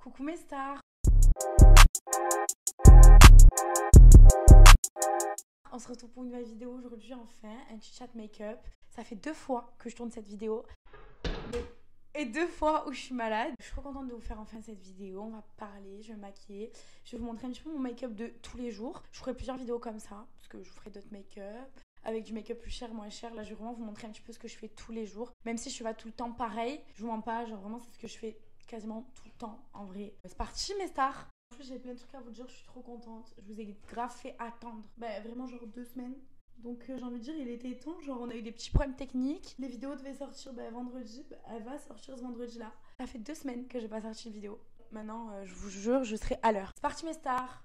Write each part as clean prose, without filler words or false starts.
Coucou mes stars. On se retrouve pour une nouvelle vidéo aujourd'hui, enfin, un chit-chat make-up. Ça fait 2 fois que je tourne cette vidéo et 2 fois où je suis malade. Je suis trop contente de vous faire enfin cette vidéo. On va parler, je vais me maquiller. Je vais vous montrer un petit peu mon make-up de tous les jours. Je ferai plusieurs vidéos comme ça parce que je vous ferai d'autres make-up avec du make-up plus cher, moins cher. Là, je vais vraiment vous montrer un petit peu ce que je fais tous les jours. Même si je fais pas tout le temps pareil, je vous mens pas. Genre vraiment, c'est ce que je fais quasiment tout le temps en vrai. C'est parti mes stars. En plus, j'ai plein de trucs à vous dire, je suis trop contente. Je vous ai grave fait attendre. Vraiment genre 2 semaines. Donc j'ai envie de dire, il était temps. Genre on a eu des petits problèmes techniques. Les vidéos devaient sortir vendredi. Elle va sortir ce vendredi-là. Ça fait 2 semaines que j'ai pas sorti de vidéo. Maintenant, je vous jure, je serai à l'heure. C'est parti mes stars.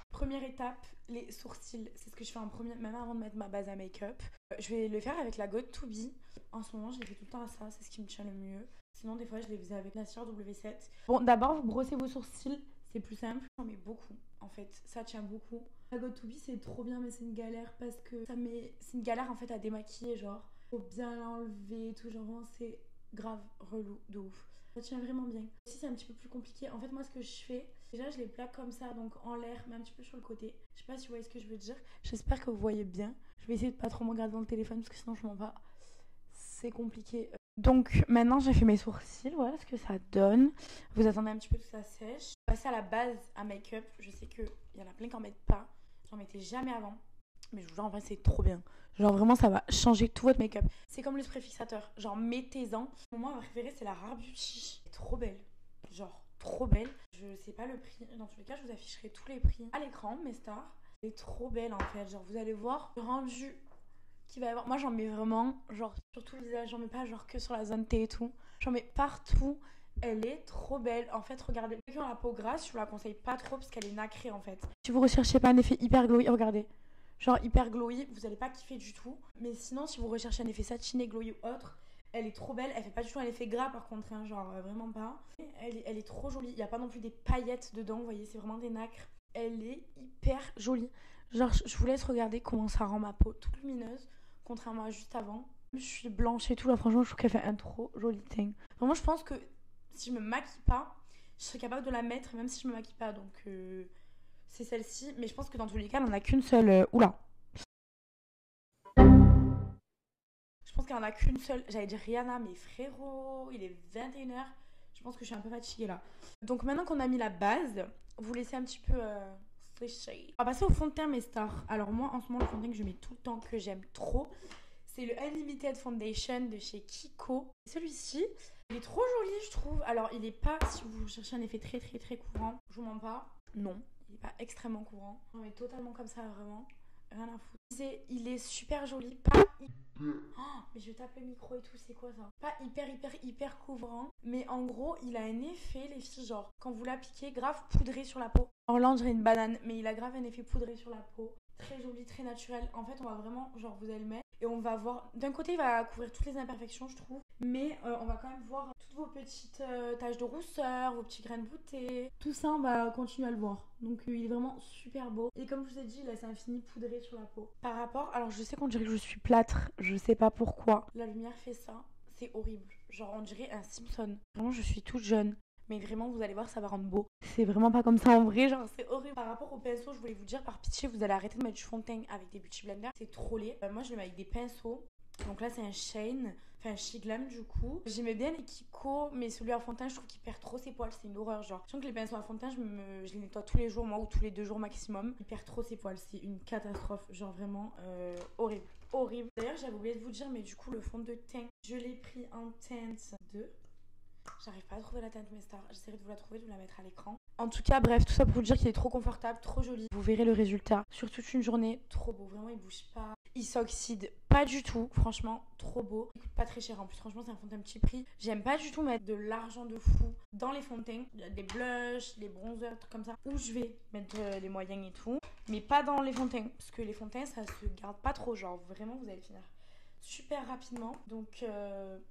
Première étape, les sourcils. C'est ce que je fais en premier, même avant de mettre ma base à make-up. Je vais le faire avec la Got2b. En ce moment, je les fais tout le temps à ça. C'est ce qui me tient le mieux. Sinon, des fois, je les faisais avec la cire W7. Bon, d'abord, vous brossez vos sourcils. C'est plus simple. J'en mets beaucoup, en fait. Ça tient beaucoup. La Got2b, c'est trop bien, mais c'est une galère parce que c'est une galère, en fait, à démaquiller, genre. Faut bien l'enlever, tout. Genre, c'est grave relou, de ouf. Ça tient vraiment bien. Si c'est un petit peu plus compliqué, en fait, moi, ce que je fais, déjà, je les plaque comme ça, donc en l'air, mais un petit peu sur le côté. Je sais pas si vous voyez ce que je veux dire. J'espère que vous voyez bien. Je vais essayer de pas trop me regarder dans le téléphone parce que sinon, je m'en vais. C'est compliqué. Donc maintenant j'ai fait mes sourcils, voilà ce que ça donne. Vous attendez un petit peu que ça sèche. Passer à la base à make-up, je sais qu'il y en a plein qui en mettent pas. J'en mettais jamais avant. Mais je vous jure en vrai c'est trop bien. Genre vraiment ça va changer tout votre make-up. C'est comme le spray fixateur, genre mettez-en. Moi ma préférée c'est la Rare Beauty. Elle est trop belle, genre trop belle. Je sais pas le prix, dans tous les cas je vous afficherai tous les prix à l'écran mes stars. Elle est trop belle en fait, genre vous allez voir le rendu qu'il va y avoir. Moi j'en mets vraiment genre sur tout le visage, j'en mets pas genre que sur la zone T et tout, j'en mets partout. Elle est trop belle en fait, regardez. Ceux qui ont la peau grasse je vous la conseille pas trop parce qu'elle est nacrée en fait. Si vous recherchez pas un effet hyper glowy, regardez, genre hyper glowy, vous allez pas kiffer du tout. Mais sinon si vous recherchez un effet satiné, glowy ou autre, elle est trop belle. Elle fait pas du tout un effet gras par contre, hein, genre vraiment pas. Elle est trop jolie, il y a pas non plus des paillettes dedans, vous voyez, c'est vraiment des nacres. Elle est hyper jolie. Genre je vous laisse regarder comment ça rend ma peau toute lumineuse. Contrairement à juste avant. Je suis blanche et tout, là franchement je trouve qu'elle fait un trop joli teint. Vraiment je pense que si je me maquille pas, je serais capable de la mettre même si je me maquille pas. Donc c'est celle-ci. Mais je pense que dans tous les cas elle en a qu'une seule. Oula. Je pense qu'elle en a qu'une seule. J'allais dire Rihanna mais frérot, il est 21h. Je pense que je suis un peu fatiguée là. Donc maintenant qu'on a mis la base, vous laissez un petit peu sécher. On va passer au fond de teint mes stars. Alors moi en ce moment le fond de teint que je mets tout le temps, que j'aime trop, c'est le Unlimited Foundation de chez Kiko. Celui-ci, il est trop joli je trouve. Alors il est pas, si vous cherchez un effet très très très courant, je vous mens pas, non, il est pas extrêmement courant. On est totalement comme ça vraiment, rien à foutre. Il est super joli, pas mais je tape le micro et tout, c'est quoi ça? Pas hyper couvrant, mais en gros, il a un effet, les filles, genre, quand vous l'appliquez, grave poudré sur la peau. Alors là, on dirait une banane, mais il a grave un effet poudré sur la peau. Très joli, très naturel. En fait, on va vraiment, genre, vous allez le mettre et on va voir. D'un côté, il va couvrir toutes les imperfections, je trouve, mais on va quand même voir toutes vos petites taches de rousseur, vos petits grains de beauté. Tout ça, on va continuer à le voir. Donc, il est vraiment super beau. Et comme je vous ai dit, il a c'est infini poudré sur la peau. Par rapport, alors je sais qu'on dirait que je suis plâtre, je sais pas pourquoi. La lumière fait ça, c'est horrible. Genre, on dirait un Simpson. Vraiment, je suis toute jeune. Mais vraiment, vous allez voir, ça va rendre beau. C'est vraiment pas comme ça en vrai, genre c'est horrible. Par rapport au pinceau, je voulais vous dire, par pitié, vous allez arrêter de mettre du fond de teint avec des beauty blenders. C'est trop laid. Moi, je le mets avec des pinceaux. Donc là, c'est un Shane, enfin un Shiglam du coup. J'aimais bien les Kiko, mais celui à fond de teint, je trouve qu'il perd trop ses poils. C'est une horreur, genre. Je sens que les pinceaux à fond de teint, je les nettoie tous les jours, moi, ou tous les 2 jours maximum. Il perd trop ses poils. C'est une catastrophe. Genre vraiment horrible. Horrible. D'ailleurs, j'avais oublié de vous dire, mais du coup, le fond de teint, je l'ai pris en teinte 2. J'arrive pas à trouver la teinte mes stars. J'essaierai de vous la trouver, de vous la mettre à l'écran. En tout cas, bref, tout ça pour vous dire qu'il est trop confortable, trop joli. Vous verrez le résultat sur toute une journée. Trop beau, vraiment, il bouge pas. Il s'oxyde pas du tout. Franchement, trop beau. Il coûte pas très cher en plus. Franchement, c'est un fond de teint petit prix. J'aime pas du tout mettre de l'argent de fou dans les fonds de teint. Il y a des blushs, des bronzers, trucs comme ça. Où je vais mettre les moyens et tout. Mais pas dans les fonds de teint. Parce que les fonds de teint, ça se garde pas trop. Genre, vraiment, vous allez finir super rapidement. Donc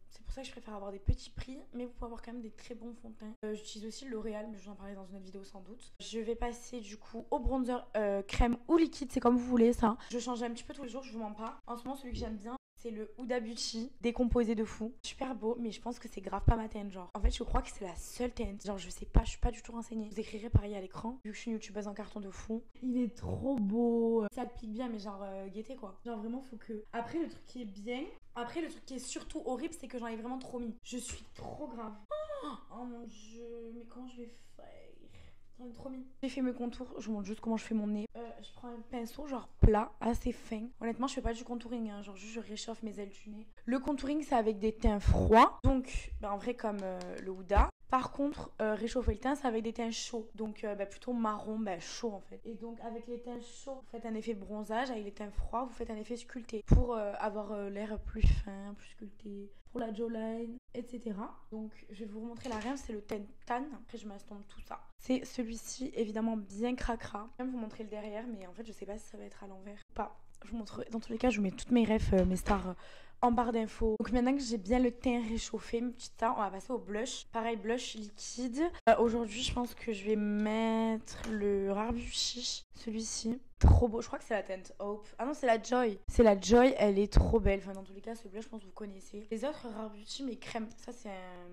c'est pour ça que je préfère avoir des petits prix, mais vous pouvez avoir quand même des très bons fonds de teint. J'utilise aussi le L'Oréal, mais je vous en parlerai dans une autre vidéo sans doute. Je vais passer du coup au bronzer crème ou liquide, c'est comme vous voulez ça. Je change un petit peu tous les jours, je vous mens pas. En ce moment celui que j'aime bien c'est le Huda Beauty décomposé de fou. Super beau, mais je pense que c'est grave pas ma teinte, genre. En fait, je crois que c'est la seule teinte. Genre, je sais pas, je suis pas du tout renseignée. Vous écrirez pareil à l'écran, vu que je suis une youtubeuse en carton de fou. Il est trop beau. Ça pique bien, mais genre, gaieté quoi. Genre, vraiment, faut que. Après, le truc qui est bien. Après, le truc qui est surtout horrible, c'est que j'en ai vraiment trop mis. Je suis trop grave. Oh mon dieu, mais comment je vais faire? J'en ai trop mis. J'ai fait mes contours, je vous montre juste comment je fais mon nez. Je prends un pinceau genre plat, assez fin. Honnêtement, je fais pas du contouring, hein, genre juste je réchauffe mes ailes du nez. Le contouring, c'est avec des teints froids, donc en vrai comme le Huda. Par contre, réchauffer le teint, c'est avec des teints chauds. Donc plutôt marron, chaud en fait. Et donc avec les teints chauds, vous faites un effet bronzage. Avec les teints froids, vous faites un effet sculpté. Pour avoir l'air plus fin, plus sculpté. Pour la jawline, etc. Donc je vais vous remontrer la reine, c'est le teint tan. Après je m'estompe tout ça. C'est celui-ci, évidemment bien cracra. Je vais vous montrer le derrière, mais en fait je sais pas si ça va être à l'envers ou pas. Je vous montre, dans tous les cas, je vous mets toutes mes refs, mes stars en barre d'infos. Donc maintenant que j'ai bien le teint réchauffé, mes petites stars, on va passer au blush. Pareil, blush liquide. Aujourd'hui, je pense que je vais mettre le Rare Beauty, celui-ci. Trop beau, je crois que c'est la teinte Hope. Ah non, c'est la Joy. C'est la Joy, elle est trop belle. Enfin, dans tous les cas, ce blush, je pense que vous connaissez. Les autres Rare Beauty, mais crème. Ça, c'est un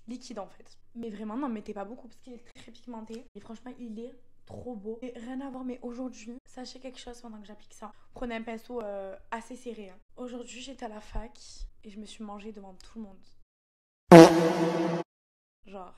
liquide en fait. Mais vraiment, n'en mettez pas beaucoup parce qu'il est très pigmenté. Et franchement, il est trop beau. Et rien à voir, mais aujourd'hui, sachez quelque chose pendant que j'applique ça. Prenez un pinceau assez serré. Hein. Aujourd'hui, j'étais à la fac et je me suis mangée devant tout le monde. Genre,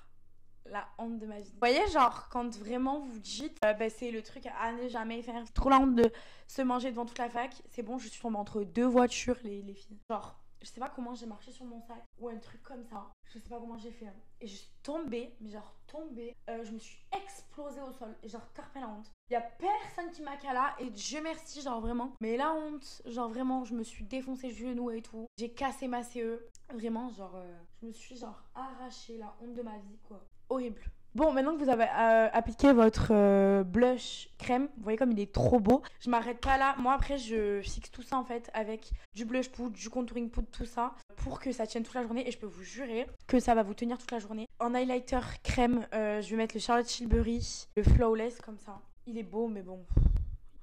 la honte de ma vie. Vous voyez, genre, quand vraiment vous dites, c'est le truc à ne jamais faire. Trop la honte de se manger devant toute la fac. C'est bon, je suis tombée entre deux voitures, les filles. Genre, je sais pas comment j'ai marché sur mon sac ou un truc comme ça. Je sais pas comment j'ai fait. Hein. Et je suis tombée, mais genre tombée. Je me suis explosée au sol. Et genre, carpé la honte. Il y a personne qui m'a cala et Dieu merci, genre vraiment. Mais la honte, genre vraiment, je me suis défoncé le genou et tout. J'ai cassé ma CE. Vraiment, genre, je me suis genre arraché la honte de ma vie, quoi. Horrible. Bon, maintenant que vous avez appliqué votre blush crème, vous voyez comme il est trop beau. Je m'arrête pas là. Moi, après, je fixe tout ça en fait avec du blush poudre, du contouring poudre, tout ça pour que ça tienne toute la journée. Et je peux vous jurer que ça va vous tenir toute la journée. En highlighter crème, je vais mettre le Charlotte Tilbury, le Flawless comme ça. Il est beau, mais bon,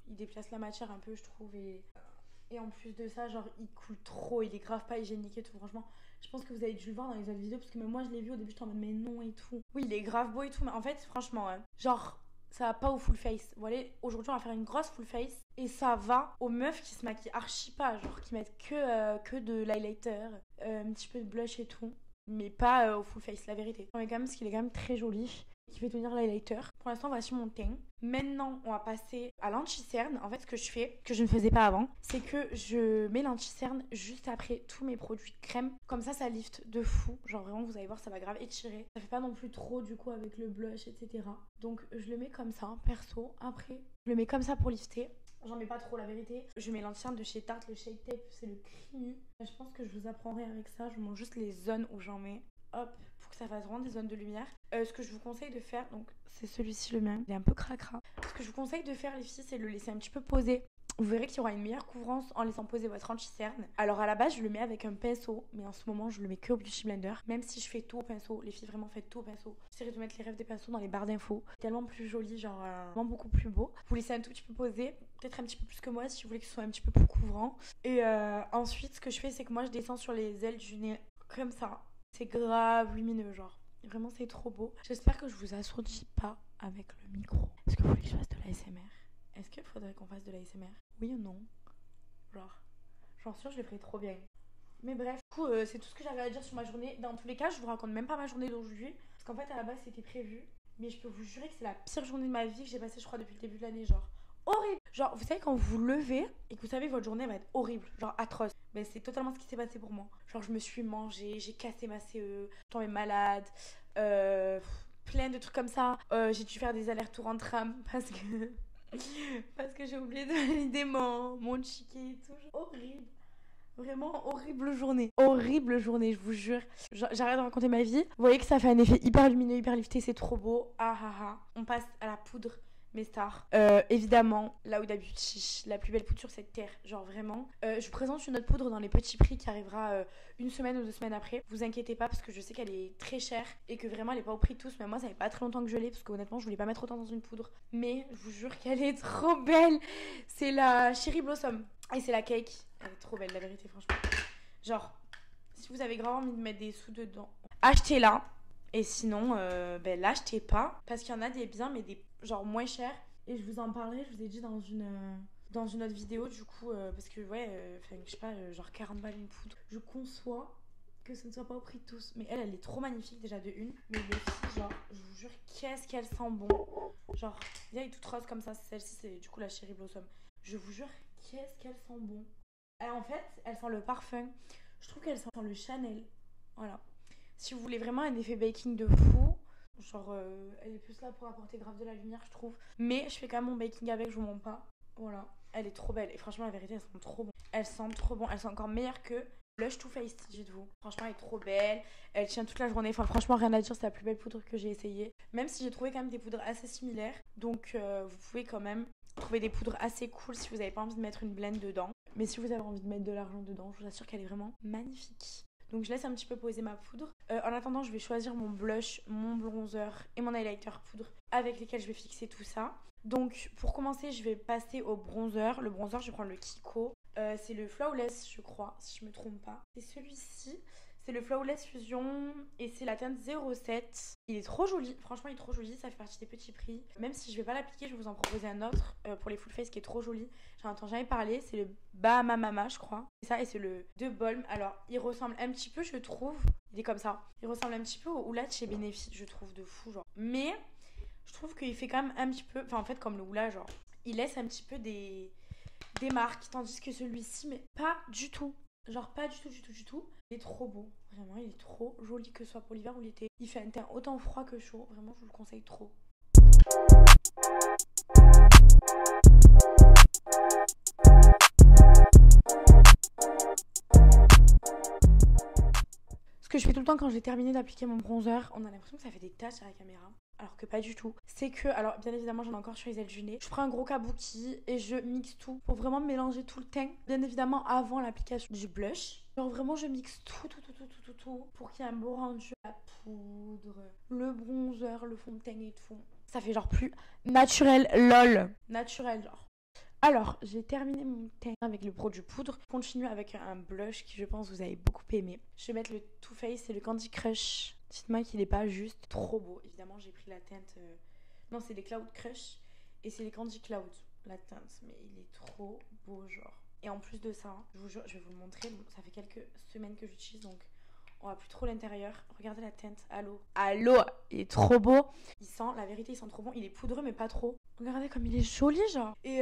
il déplace la matière un peu, je trouve. Et en plus de ça, genre, il coule trop. Il est grave pas hygiénique et tout, franchement. Je pense que vous avez dû le voir dans les autres vidéos parce que même moi je l'ai vu au début, j'étais en mode mais non et tout. Oui, il est grave beau et tout, mais en fait, franchement, genre, ça va pas au full face. Vous voyez, aujourd'hui, on va faire une grosse full face et ça va aux meufs qui se maquillent archi pas, genre qui mettent que de l'highlighter, un petit peu de blush et tout, mais pas au full face, la vérité. Mais quand même, parce qu'il est quand même très joli. Qui fait tenir l'highlighter. Pour l'instant, voici mon teint. Maintenant, on va passer à l'anti-cerne. En fait, ce que je fais, que je ne faisais pas avant, c'est que je mets l'anti-cerne juste après tous mes produits de crème. Comme ça lift de fou. Genre vraiment, vous allez voir, ça va grave étirer. Ça fait pas non plus trop du coup avec le blush, etc. Donc, je le mets comme ça, perso. Après, je le mais comme ça pour lifter. J'en mets pas trop, la vérité. Je mets l'anti-cerne de chez Tarte, le Shake Tape, c'est le Crinu. Je pense que je vous apprendrai avec ça. Je vous montre juste les zones où j'en mets. Hop, pour que ça fasse vraiment des zones de lumière. Ce que je vous conseille de faire, donc c'est celui-ci le mien, il est un peu cracra. Ce que je vous conseille de faire les filles, c'est de le laisser un petit peu poser. Vous verrez qu'il y aura une meilleure couvrance en laissant poser votre anti-cerne. Alors à la base, je le mets avec un pinceau, mais en ce moment, je le mets que au Beauty Blender. Même si je fais tout au pinceau, les filles vraiment faites tout au pinceau. J'essaierai de mettre les rêves des pinceaux dans les barres d'infos. Tellement plus joli, genre vraiment beaucoup plus beau. Vous laissez un tout petit peu poser, peut-être un petit peu plus que moi si vous voulez que ce soit un petit peu plus couvrant. Et ensuite, ce que je fais, c'est que moi, je descends sur les ailes du nez comme ça. C'est grave lumineux, genre. Vraiment, c'est trop beau. J'espère que je vous assourdis pas avec le micro. Est-ce que vous voulez que je fasse de l'ASMR? Est-ce qu'il faudrait qu'on fasse de l'ASMR? Oui ou non? Genre, j'en suis sûre, je le ferais trop bien. Mais bref, du coup, c'est tout ce que j'avais à dire sur ma journée. Dans tous les cas, je vous raconte même pas ma journée d'aujourd'hui. Parce qu'en fait, à la base, c'était prévu. Mais je peux vous jurer que c'est la pire journée de ma vie que j'ai passée, je crois, depuis le début de l'année. Genre, horrible. Genre, vous savez, quand vous vous levez et que vous savez que votre journée va être horrible, genre atroce. Mais c'est totalement ce qui s'est passé pour moi. Genre, je me suis mangée, j'ai cassé ma CE, je tombée malade, plein de trucs comme ça. J'ai dû faire des allers-retours en tram parce que j'ai oublié de valider mon ticket et tout. Horrible. Vraiment horrible journée. Horrible journée, je vous jure. J'arrête de raconter ma vie. Vous voyez que ça fait un effet hyper lumineux, hyper lifté, c'est trop beau. Ah ah ah. On passe à la poudre. Mes stars. Évidemment, la Huda Beauty, la plus belle poudre sur cette terre. Genre vraiment. Je vous présente une autre poudre dans les petits prix qui arrivera une semaine ou 2 semaines après. Vous inquiétez pas parce que je sais qu'elle est très chère et que vraiment elle est pas au prix de tous. Mais moi, ça fait pas très longtemps que je l'ai parce que honnêtement, je voulais pas mettre autant dans une poudre. Mais je vous jure qu'elle est trop belle. C'est la Cherry Blossom. Et c'est la cake. Elle est trop belle, la vérité, franchement. Genre, si vous avez grave envie de mettre des sous dedans, achetez-la. Et sinon, l'achetez pas. Parce qu'il y en a des biens, mais des genre moins chers. Et je vous en parlerai, je vous ai dit dans une autre vidéo, du coup, parce que, je sais pas, genre 40 balles une poudre. Je conçois que ce ne soit pas au prix de tous. Mais elle est trop magnifique, déjà de une. Mais les filles, genre, je vous jure, qu'est-ce qu'elle sent bon. Genre, elle est toute rose comme ça. Celle-ci, c'est du coup la Cherry Blossom. Je vous jure, qu'est-ce qu'elle sent bon. En fait, elle sent le parfum. Je trouve qu'elle sent le Chanel. Voilà. Si vous voulez vraiment un effet baking de fou, genre, elle est plus là pour apporter grave de la lumière, je trouve. Mais je fais quand même mon baking avec, je vous mens pas. Voilà. Elle est trop belle. Et franchement, la vérité, elle sent trop bon. Elle sent trop bon. Elle sent encore meilleure que Blush Too Faced, dites-vous. Franchement, elle est trop belle. Elle tient toute la journée. Enfin, franchement, rien à dire. C'est la plus belle poudre que j'ai essayée. Même si j'ai trouvé quand même des poudres assez similaires. Donc, vous pouvez quand même trouver des poudres assez cool si vous n'avez pas envie de mettre une blende dedans. Mais si vous avez envie de mettre de l'argent dedans, je vous assure qu'elle est vraiment magnifique. Donc je laisse un petit peu poser ma poudre. En attendant, je vais choisir mon blush, mon bronzer et mon highlighter poudre avec lesquels je vais fixer tout ça. Donc pour commencer, je vais passer au bronzer. Le bronzer, je vais prendre le Kiko. C'est le Flawless, je crois, si je me trompe pas. C'est celui-ci. C'est le Flawless Fusion et c'est la teinte 07. Il est trop joli, franchement il est trop joli, ça fait partie des petits prix. Même si je vais pas l'appliquer, je vais vous en proposer un autre pour les full face qui est trop joli. J'en entends jamais parler, c'est le Bahama Mama je crois. C'est ça et c'est le De Balm. Alors il ressemble un petit peu je trouve, il est comme ça. Il ressemble un petit peu au Oula de chez Benefit, je trouve de fou genre. Mais je trouve qu'il fait quand même un petit peu, enfin en fait comme le Oula genre, il laisse un petit peu des marques. Tandis que celui-ci, mais pas du tout. Genre pas du tout. Il est trop beau. Vraiment, il est trop joli que ce soit pour l'hiver ou l'été. Il fait un teint autant froid que chaud. Vraiment, je vous le conseille trop. Ce que je fais tout le temps quand j'ai terminé d'appliquer mon bronzer, on a l'impression que ça fait des taches à la caméra. Alors que pas du tout. C'est que, alors bien évidemment j'en ai encore sur les ailes du nez. Je prends un gros kabuki et je mixe tout pour vraiment mélanger tout le teint. Bien évidemment avant l'application du blush. Genre vraiment je mixe tout pour qu'il y ait un beau rendu. La poudre, le bronzer, le fond de teint et tout. Ça fait genre plus naturel, lol. Naturel genre. Alors, j'ai terminé mon teint avec le produit poudre. Je continue avec un blush qui, je pense, vous avez beaucoup aimé. Je vais mettre le Too Faced et le Candy Crush. Dites-moi qu'il n'est pas juste trop beau. Évidemment, j'ai pris la teinte... Non, c'est les Cloud Crush et c'est les Candy Cloud, la teinte. Mais il est trop beau, genre. Et en plus de ça, je vous jure, je vais vous le montrer. Ça fait quelques semaines que j'utilise, donc on voit plus trop l'intérieur. Regardez la teinte. Allô, il est trop beau. Il sent, la vérité, il sent trop bon. Il est poudreux, mais pas trop. Regardez comme il est joli, genre. Et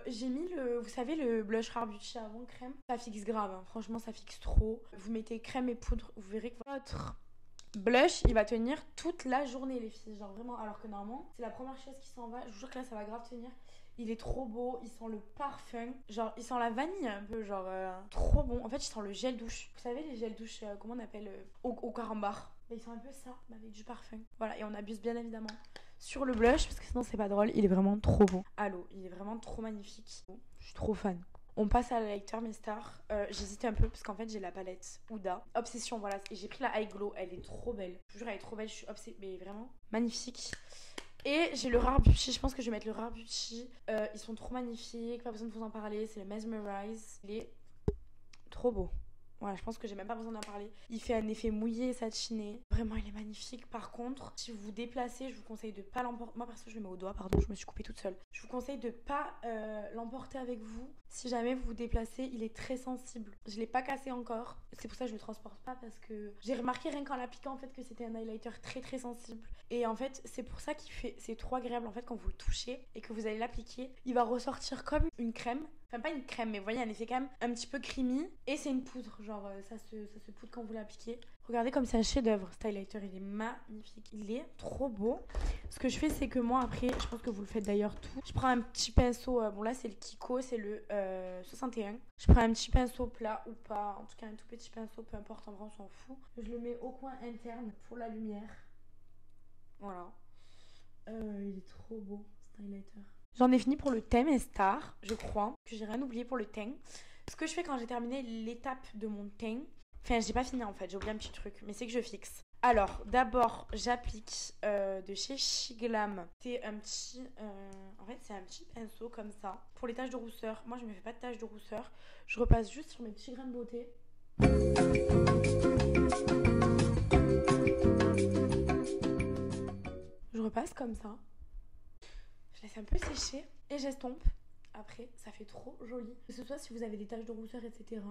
j'ai mis vous savez, le blush Rare Beauty avant crème. Ça fixe grave, hein. Franchement, ça fixe trop. Vous mettez crème et poudre, vous verrez que votre blush, il va tenir toute la journée, les filles. Genre vraiment, alors que normalement, c'est la première chose qui s'en va. Je vous jure que là, ça va grave tenir. Il est trop beau, il sent le parfum. Genre, il sent la vanille un peu, genre trop bon. En fait, il sent le gel douche. Vous savez, les gels douche, comment on appelle au carambar. Bah, il sent un peu ça, mais avec du parfum. Voilà, et on abuse bien évidemment sur le blush, parce que sinon c'est pas drôle. Il est vraiment trop beau. Allô, il est vraiment trop magnifique. Je suis trop fan. On passe à l'highlighter mes stars. J'hésite un peu parce qu'en fait j'ai la palette Huda Obsession, voilà. Et j'ai pris la High Glow, elle est trop belle. Je vous jure, elle est trop belle, je suis obsédée, mais vraiment magnifique. Et j'ai le Rare Beauty, je pense que je vais mettre le Rare Beauty. Ils sont trop magnifiques, pas besoin de vous en parler. C'est le Mesmerize. Il est trop beau. Voilà, je pense que j'ai même pas besoin d'en parler. Il fait un effet mouillé et satiné. Vraiment, il est magnifique. Par contre, si vous vous déplacez, je vous conseille de pas l'emporter. Moi, perso, je le mets au doigt, pardon, je me suis coupée toute seule. Je vous conseille de pas l'emporter avec vous. Si jamais vous vous déplacez, il est très sensible. Je l'ai pas cassé encore. C'est pour ça que je le transporte pas parce que j'ai remarqué rien qu'en l'appliquant en fait que c'était un highlighter très très sensible. Et en fait, c'est pour ça c'est trop agréable en fait quand vous le touchez et que vous allez l'appliquer. Il va ressortir comme une crème. Enfin, pas une crème, mais vous voyez, un effet quand même un petit peu creamy. Et c'est une poudre, genre ça se poudre quand vous l'appliquez. Regardez comme c'est un chef-d'œuvre. Ce highlighter, il est magnifique. Il est trop beau. Ce que je fais, c'est que moi, après, je pense que vous le faites d'ailleurs tout. Je prends un petit pinceau. Bon, là, c'est le Kiko, c'est le 61. Je prends un petit pinceau plat ou pas. En tout cas, un tout petit pinceau, peu importe, en vrai, on s'en fout. Je le mets au coin interne pour la lumière. Voilà. Il est trop beau, ce highlighter. J'en ai fini pour le teint mes stars, je crois que j'ai rien oublié pour le teint. Ce que je fais quand j'ai terminé l'étape de mon teint, enfin j'ai pas fini en fait, j'ai oublié un petit truc, mais c'est que je fixe. Alors, d'abord, j'applique de chez Shiglam. C'est un petit... en fait, c'est un petit pinceau comme ça. Pour les taches de rousseur. Moi, je me fais pas de taches de rousseur. Je repasse juste sur mes petits grains de beauté. Je repasse comme ça. Je laisse un peu sécher et j'estompe. Après, ça fait trop joli. Que ce soit si vous avez des taches de rousseur, etc.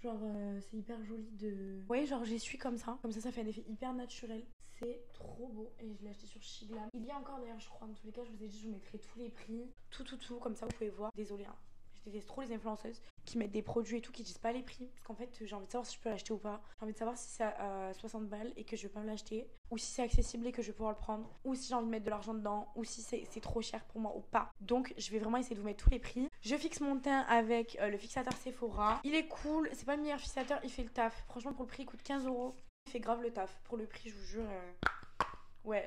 Genre, c'est hyper joli de... Vous voyez, genre, j'essuie comme ça. Comme ça fait un effet hyper naturel. C'est trop beau. Et je l'ai acheté sur Shiglam. Il y a encore d'ailleurs, je crois, dans tous les cas, je vous ai dit, je vous mettrai tous les prix. Tout. Comme ça, vous pouvez voir. Désolée, hein. Je déteste trop les influenceuses qui mettent des produits et tout, qui disent pas les prix. Parce qu'en fait, j'ai envie de savoir si je peux l'acheter ou pas. J'ai envie de savoir si c'est à 60 balles et que je vais pas me l'acheter. Ou si c'est accessible et que je vais pouvoir le prendre. Ou si j'ai envie de mettre de l'argent dedans. Ou si c'est trop cher pour moi ou pas. Donc, je vais vraiment essayer de vous mettre tous les prix. Je fixe mon teint avec le fixateur Sephora. Il est cool. C'est pas le meilleur fixateur, il fait le taf. Franchement, pour le prix, il coûte 15 €. Il fait grave le taf. Pour le prix, je vous jure. Ouais.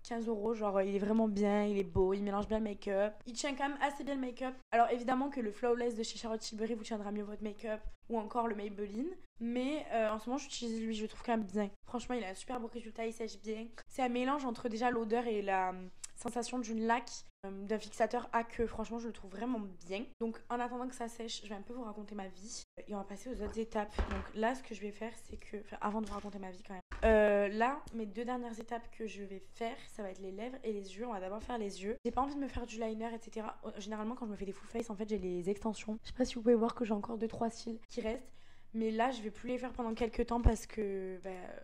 15 €, genre il est vraiment bien, il est beau, il mélange bien le make-up. Il tient quand même assez bien le make-up. Alors évidemment que le Flawless de chez Charlotte Tilbury vous tiendra mieux votre make-up, ou encore le Maybelline. Mais en ce moment j'utilise lui, je le trouve quand même bien. Franchement il a un super beau résultat, il sèche bien. C'est un mélange entre déjà l'odeur et la sensation d'une laque d'un fixateur aqueux. Franchement je le trouve vraiment bien. Donc en attendant que ça sèche, je vais un peu vous raconter ma vie. Et on va passer aux autres étapes. Donc là ce que je vais faire c'est que... Enfin avant de vous raconter ma vie quand même. Là, mes 2 dernières étapes que je vais faire, ça va être les lèvres et les yeux. On va d'abord faire les yeux. J'ai pas envie de me faire du liner, etc. Généralement, quand je me fais des full face, en fait, j'ai les extensions. Je sais pas si vous pouvez voir que j'ai encore 2-3 cils qui restent. Mais là, je vais plus les faire pendant quelques temps parce que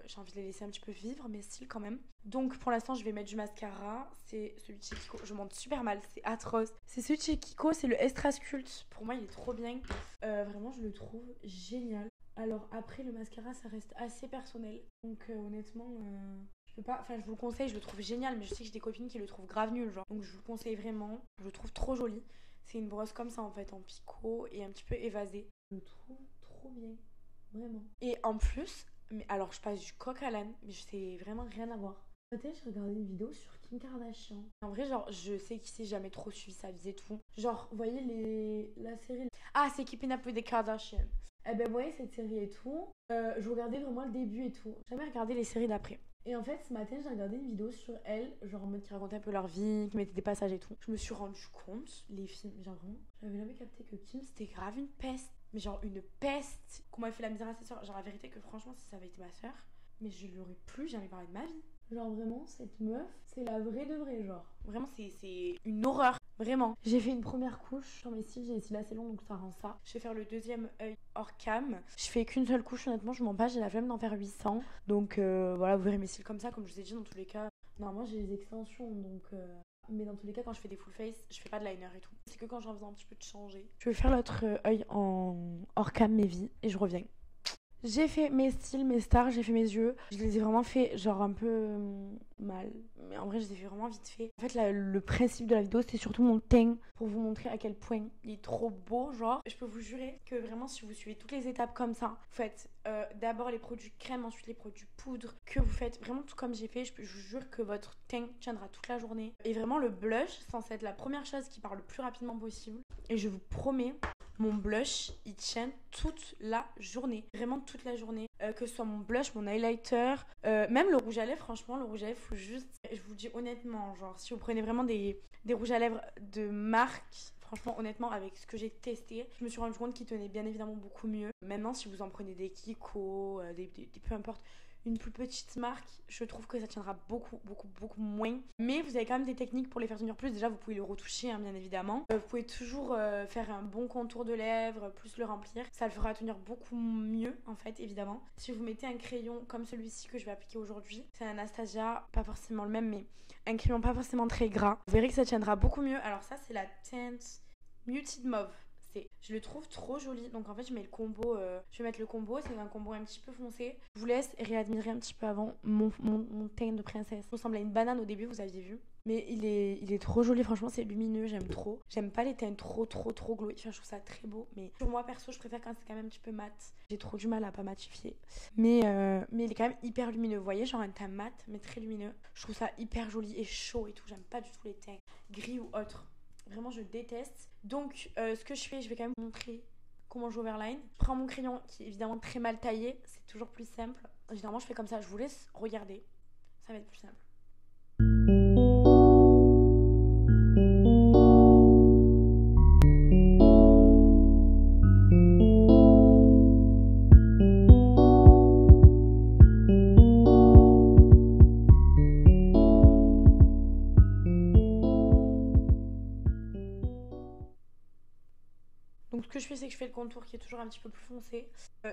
j'ai envie de les laisser un petit peu vivre, mes cils quand même. Donc pour l'instant, je vais mettre du mascara. C'est celui de chez Kiko. Je monte super mal, c'est atroce. C'est celui de chez Kiko, c'est le Extra Sculpt. Pour moi, il est trop bien. Vraiment, je le trouve génial. Alors après le mascara ça reste assez personnel donc honnêtement je peux pas, enfin je vous le conseille, je le trouve génial mais je sais que j'ai des copines qui le trouvent grave nul genre donc je vous le conseille vraiment, je le trouve trop joli. C'est une brosse comme ça en fait en picot et un petit peu évasée. Je le trouve trop bien, vraiment. Et en plus, mais alors je passe du coq à l'âne mais c'est vraiment rien à voir. Peut-être je regardais une vidéo sur Kim Kardashian. En vrai genre je sais qui c'est, jamais trop suivi sa vie et tout. Genre vous voyez la série... Ah c'est Keeping Up with the Kardashians. Eh ben, vous voyez cette série et tout, je regardais vraiment le début et tout. J'ai jamais regardé les séries d'après. Et en fait, ce matin, j'ai regardé une vidéo sur elle, genre en mode qui racontait un peu leur vie, qui mettait des passages et tout. Je me suis rendu compte, les films, genre vraiment, j'avais jamais capté que Kim, c'était grave une peste. Mais genre une peste. Comment elle fait la misère à ses soeurs. Genre la vérité que franchement, si ça avait été ma soeur, mais je l'aurais plus jamais parlé de ma vie. Genre vraiment, cette meuf, c'est la vraie de vraie, genre. Vraiment, c'est une horreur. Vraiment. J'ai fait une première couche sur mes cils, j'ai les cils assez longs donc ça rend ça. Je vais faire le deuxième œil hors cam. Je fais qu'une seule couche, honnêtement, je mens pas, j'ai la flemme d'en faire 800. Donc voilà, vous verrez mes cils comme ça, comme je vous ai dit dans tous les cas. Normalement, j'ai les extensions donc. Mais dans tous les cas, quand je fais des full face, je fais pas de liner et tout. C'est que quand j'ai envie un petit peu de changer. Je vais faire l'autre œil en hors cam, mes vies, et je reviens. J'ai fait mes styles, mes stars, j'ai fait mes yeux. Je les ai vraiment fait genre un peu mal. Mais en vrai, je les ai fait vraiment vite fait. En fait, là, le principe de la vidéo, c'est surtout mon teint pour vous montrer à quel point il est trop beau. Genre, je peux vous jurer que vraiment, si vous suivez toutes les étapes comme ça, vous faites d'abord les produits crème, ensuite les produits poudre, que vous faites vraiment tout comme j'ai fait, je vous jure que votre teint tiendra toute la journée. Et vraiment, le blush, c'est censé être la première chose qui part le plus rapidement possible. Et je vous promets, mon blush, il tient toute la journée. Vraiment toute la journée. Que ce soit mon blush, mon highlighter, même le rouge à lèvres, franchement, le rouge à lèvres, faut juste... Je vous le dis honnêtement, genre, si vous prenez vraiment des rouges à lèvres de marque... Franchement, honnêtement, avec ce que j'ai testé, je me suis rendu compte qu'ils tenaient bien évidemment beaucoup mieux. Maintenant, si vous en prenez des Kiko, peu importe, une plus petite marque, je trouve que ça tiendra beaucoup moins. Mais vous avez quand même des techniques pour les faire tenir plus. Déjà, vous pouvez le retoucher, hein, bien évidemment. Vous pouvez toujours faire un bon contour de lèvres, plus le remplir. Ça le fera tenir beaucoup mieux, en fait, évidemment. Si vous mettez un crayon comme celui-ci que je vais appliquer aujourd'hui, c'est un Anastasia, pas forcément le même, mais un crayon pas forcément très gras. Vous verrez que ça tiendra beaucoup mieux. Alors ça, c'est la teinte Muted Mauve. Je le trouve trop joli. Donc en fait, je mets le combo. Je vais mettre le combo. C'est un combo un petit peu foncé. Je vous laisse réadmirer un petit peu avant mon teint de princesse. Il ressemble à une banane au début, vous aviez vu. Mais il est trop joli. Franchement, c'est lumineux. J'aime trop. J'aime pas les teints trop glowy. Enfin, je trouve ça très beau. Mais pour moi, perso, je préfère quand c'est quand même un petit peu mat. J'ai trop du mal à pas matifier. Mais il est quand même hyper lumineux. Vous voyez, genre un teint mat, mais très lumineux. Je trouve ça hyper joli et chaud et tout. J'aime pas du tout les teints gris ou autres. Vraiment, je déteste. Donc, ce que je fais, je vais quand même vous montrer comment je overline. Je prends mon crayon qui est évidemment très mal taillé, c'est toujours plus simple. Généralement je fais comme ça, je vous laisse regarder, ça va être plus simple. Donc ce que je fais, c'est que je fais le contour qui est toujours un petit peu plus foncé.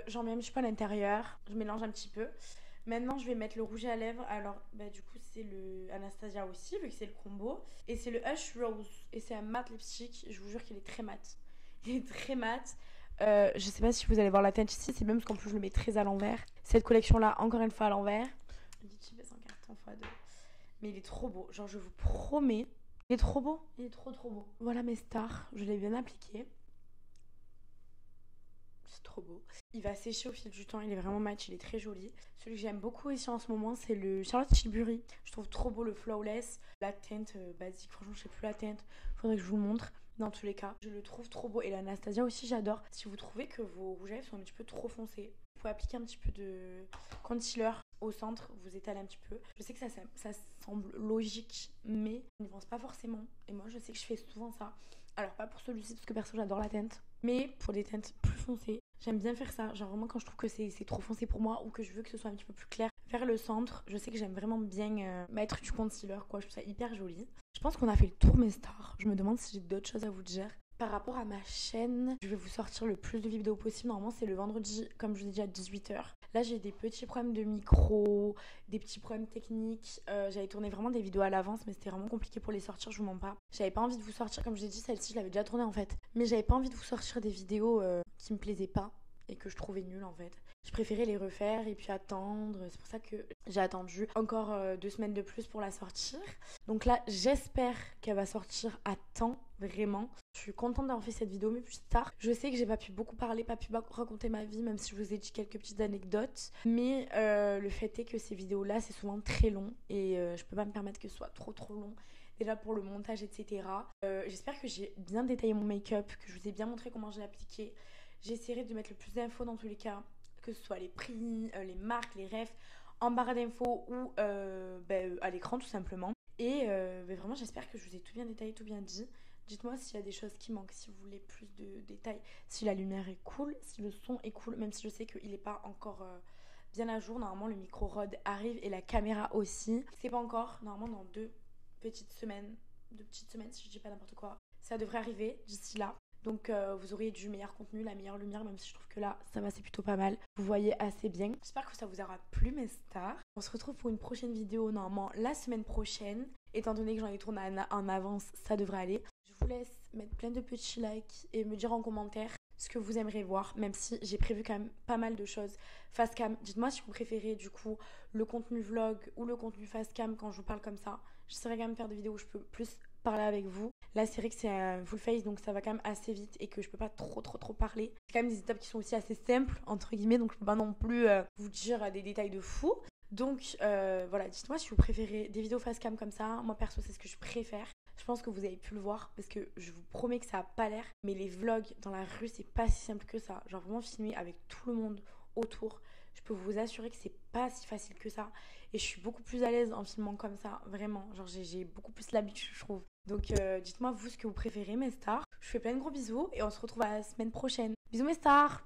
J'en mets un petit peu à l'intérieur, je mélange un petit peu. Maintenant, je vais mettre le rouge à lèvres. Alors, du coup, c'est le Anastasia aussi, vu que c'est le combo. Et c'est le Hush Rose. Et c'est un matte lipstick. Je vous jure qu'il est très mat. Il est très mat. Je sais pas si vous allez voir la teinte ici. C'est même parce qu'en plus, je le mets très à l'envers. Cette collection-là, encore une fois à l'envers. Le litchi baisse en carton x2. Mais il est trop beau. Genre, je vous promets. Il est trop beau. Il est trop beau. Voilà mes stars. Je l'ai bien appliqué. C'est trop beau. Il va sécher au fil du temps, il est vraiment match, il est très joli. Celui que j'aime beaucoup ici en ce moment, c'est le Charlotte Tilbury. Je trouve trop beau le flawless. La teinte basique, franchement, je sais plus la teinte. Faudrait que je vous le montre. Dans tous les cas, je le trouve trop beau. Et l'Anastasia aussi, j'adore. Si vous trouvez que vos rouges à lèvres sont un petit peu trop foncés, vous pouvez appliquer un petit peu de concealer au centre, vous étalez un petit peu. Je sais que ça semble logique, mais on n'y pense pas forcément. Et moi, je sais que je fais souvent ça. Alors, pas pour celui-ci, parce que perso, j'adore la teinte. Mais pour des teintes plus foncées, j'aime bien faire ça. Genre vraiment quand je trouve que c'est trop foncé pour moi ou que je veux que ce soit un petit peu plus clair vers le centre, je sais que j'aime vraiment bien mettre du concealer, quoi. Je trouve ça hyper joli. Je pense qu'on a fait le tour mes stars. Je me demande si j'ai d'autres choses à vous dire. Par rapport à ma chaîne, je vais vous sortir le plus de vidéos possible. Normalement, c'est le vendredi, comme je vous ai dit, à 18h. Là, j'ai des petits problèmes de micro, des petits problèmes techniques. J'avais tourné vraiment des vidéos à l'avance, mais c'était vraiment compliqué pour les sortir, je vous mens pas. J'avais pas envie de vous sortir, comme je l'ai dit, celle-ci, je l'avais déjà tournée en fait. Mais j'avais pas envie de vous sortir des vidéos qui me plaisaient pas et que je trouvais nulles en fait. Je préférais les refaire et puis attendre. C'est pour ça que j'ai attendu encore 2 semaines de plus pour la sortir. Donc là, j'espère qu'elle va sortir à temps, vraiment. Je suis contente d'avoir fait cette vidéo, mais plus tard. Je sais que j'ai pas pu beaucoup parler, pas pu raconter ma vie, même si je vous ai dit quelques petites anecdotes. Mais le fait est que ces vidéos-là, c'est souvent très long et je peux pas me permettre que ce soit trop long. Déjà pour le montage, etc. J'espère que j'ai bien détaillé mon make-up, que je vous ai bien montré comment je l'ai appliqué. J'essaierai de mettre le plus d'infos dans tous les cas, que ce soit les prix, les marques, les refs, en barre d'infos ou à l'écran tout simplement. Et vraiment j'espère que je vous ai tout bien détaillé, tout bien dit. Dites-moi s'il y a des choses qui manquent, si vous voulez plus de détails, si la lumière est cool, si le son est cool, même si je sais qu'il n'est pas encore bien à jour. Normalement le micro Rode arrive et la caméra aussi. C'est pas encore, normalement dans 2 petites semaines si je dis pas n'importe quoi. Ça devrait arriver d'ici là. Donc vous aurez du meilleur contenu, la meilleure lumière, même si je trouve que là, ça va, c'est plutôt pas mal. Vous voyez assez bien. J'espère que ça vous aura plu mes stars. On se retrouve pour une prochaine vidéo, normalement la semaine prochaine. Étant donné que j'en ai tourné en avance, ça devrait aller. Je vous laisse mettre plein de petits likes et me dire en commentaire ce que vous aimeriez voir, même si j'ai prévu quand même pas mal de choses face cam. Dites-moi si vous préférez du coup le contenu vlog ou le contenu face cam quand je vous parle comme ça. J'essaierai quand même de faire des vidéos où je peux plus parler avec vous. Là c'est vrai que c'est un full face donc ça va quand même assez vite et que je peux pas trop parler. C'est quand même des étapes qui sont aussi assez simples entre guillemets, donc je peux pas non plus vous dire des détails de fou. Donc voilà, dites-moi si vous préférez des vidéos face cam comme ça. Moi perso c'est ce que je préfère. Je pense que vous avez pu le voir parce que je vous promets que ça a pas l'air, mais les vlogs dans la rue c'est pas si simple que ça. Genre vraiment filmer avec tout le monde autour, je peux vous assurer que c'est pas si facile que ça. Et je suis beaucoup plus à l'aise en filmant comme ça, vraiment. Genre j'ai beaucoup plus l'habitude je trouve. Donc dites-moi vous ce que vous préférez mes stars. Je vous fais plein de gros bisous et on se retrouve à la semaine prochaine. Bisous mes stars.